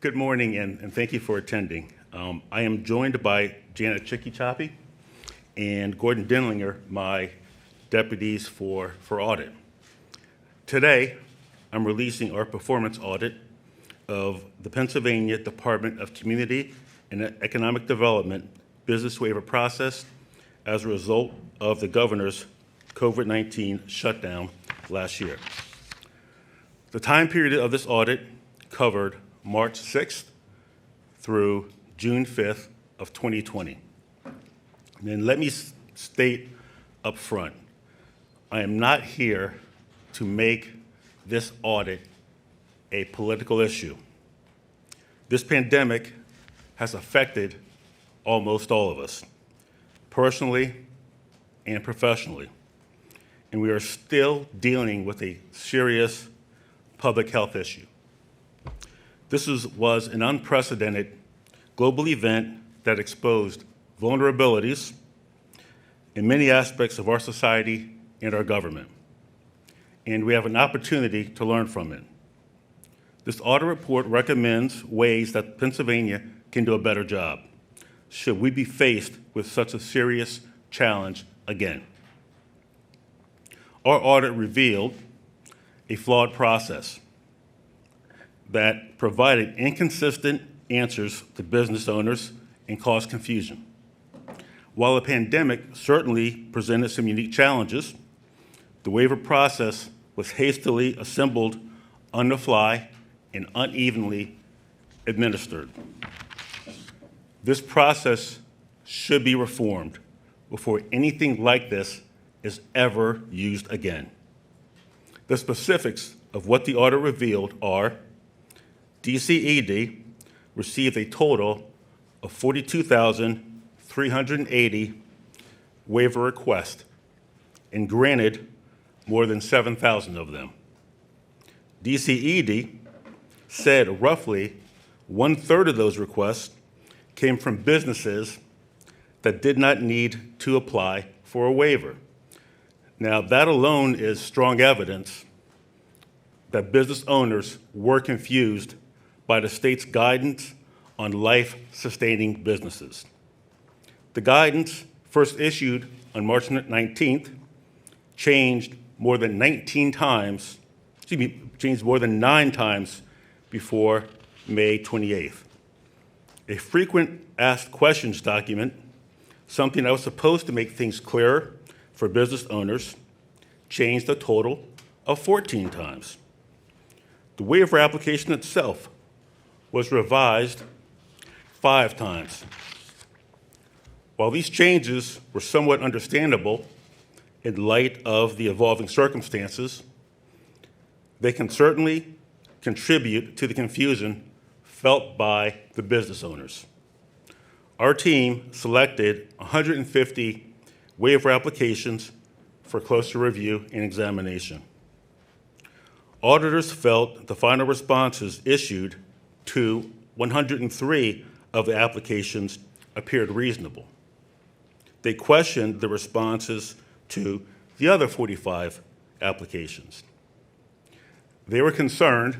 Good morning, and thank you for attending. I am joined by Janet Chicky-Choppy and Gordon Denlinger, my deputies for audit. Today, I'm releasing our performance audit of the Pennsylvania Department of Community and Economic Development business waiver process as a result of the governor's COVID-19 shutdown last year. The time period of this audit covered March 6th through June 5th of 2020. And let me state up front, I am not here to make this audit a political issue. This pandemic has affected almost all of us, personally and professionally. And we are still dealing with a serious public health issue. This was an unprecedented global event that exposed vulnerabilities in many aspects of our society and our government. And we have an opportunity to learn from it. This audit report recommends ways that Pennsylvania can do a better job should we be faced with such a serious challenge again. Our audit revealed a flawed process that provided inconsistent answers to business owners and caused confusion. While the pandemic certainly presented some unique challenges, the waiver process was hastily assembled on the fly and unevenly administered. This process should be reformed before anything like this is ever used again. The specifics of what the audit revealed are DCED received a total of 42,380 waiver requests and granted more than 7,000 of them. DCED said roughly 1/3 of those requests came from businesses that did not need to apply for a waiver. Now, that alone is strong evidence that business owners were confused by the state's guidance on life-sustaining businesses. The guidance, first issued on March 19th, changed more than 9 times before May 28th. A frequent asked questions document, something that was supposed to make things clearer for business owners, changed a total of 14 times. The waiver application itself was revised 5 times. While these changes were somewhat understandable in light of the evolving circumstances, they can certainly contribute to the confusion felt by the business owners. Our team selected 150 waiver applications for closer review and examination. Auditors felt the final responses issued to 103 of the applications appeared reasonable. They questioned the responses to the other 45 applications. They were concerned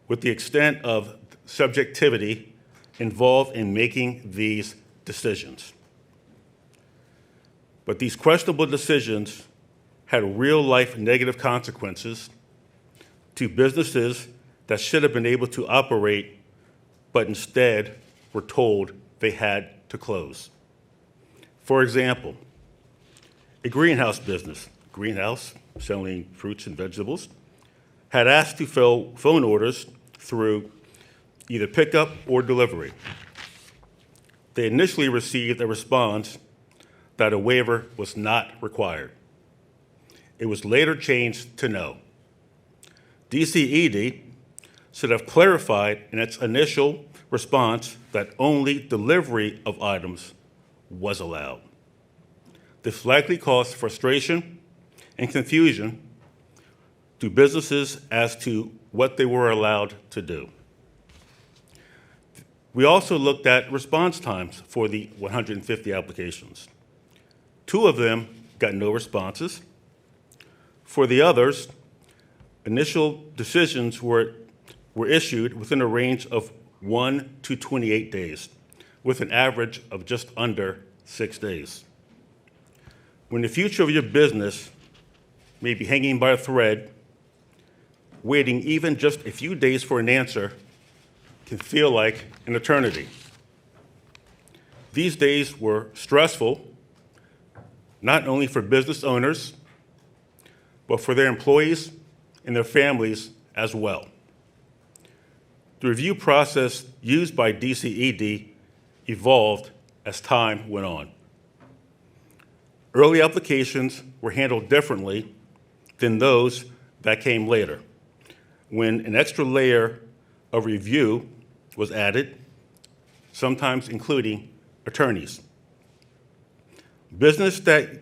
with the extent of subjectivity involved in making these decisions. But these questionable decisions had real-life negative consequences to businesses that should have been able to operate, but instead were told they had to close. For example, a greenhouse business, selling fruits and vegetables, had asked to fill phone orders through either pickup or delivery. They initially received a response that a waiver was not required. It was later changed to no. DCED should have clarified in its initial response that only delivery of items was allowed. This likely caused frustration and confusion to businesses as to what they were allowed to do. We also looked at response times for the 150 applications. 2 of them got no responses. For the others, initial decisions were were issued within a range of 1 to 28 days, with an average of just under 6 days. When the future of your business may be hanging by a thread, waiting even just a few days for an answer can feel like an eternity. These days were stressful, not only for business owners, but for their employees and their families as well. The review process used by DCED evolved as time went on. Early applications were handled differently than those that came later, when an extra layer of review was added, sometimes including attorneys. Business that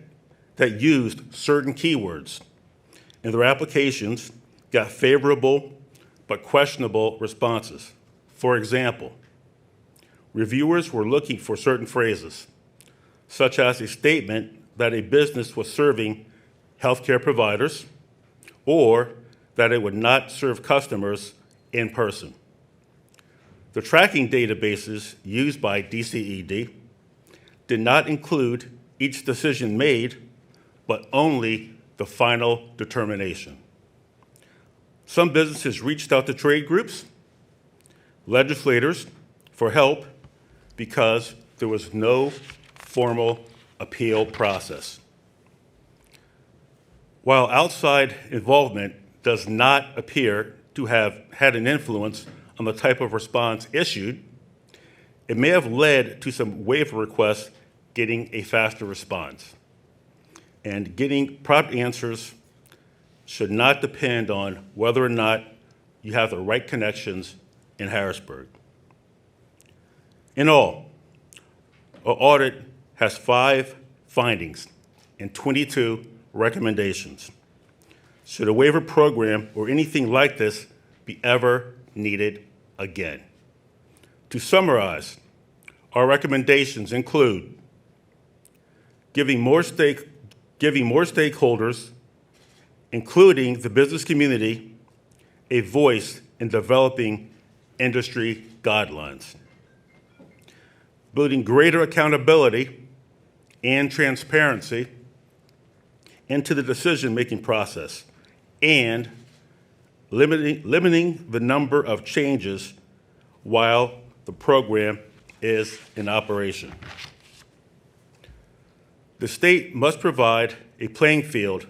used certain keywords in their applications got favorable but questionable responses. For example, reviewers were looking for certain phrases, such as a statement that a business was serving healthcare providers or that it would not serve customers in person. The tracking databases used by DCED did not include each decision made, but only the final determination. Some businesses reached out to trade groups, legislators for help because there was no formal appeal process. While outside involvement does not appear to have had an influence on the type of response issued, it may have led to some waiver requests getting a faster response. And getting prompt answers should not depend on whether or not you have the right connections in Harrisburg. In all, our audit has 5 findings and 22 recommendations. Should a waiver program or anything like this be ever needed again? To summarize, our recommendations include giving more stakeholders, including the business community, a voice in developing industry guidelines, building greater accountability and transparency into the decision-making process, and limiting the number of changes while the program is in operation. The state must provide a playing field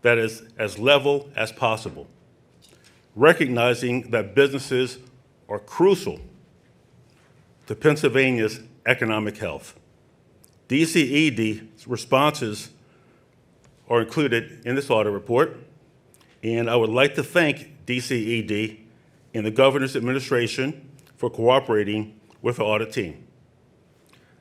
that is as level as possible, recognizing that businesses are crucial to Pennsylvania's economic health. DCED's responses are included in this audit report, and I would like to thank DCED and the Governor's administration for cooperating with the audit team.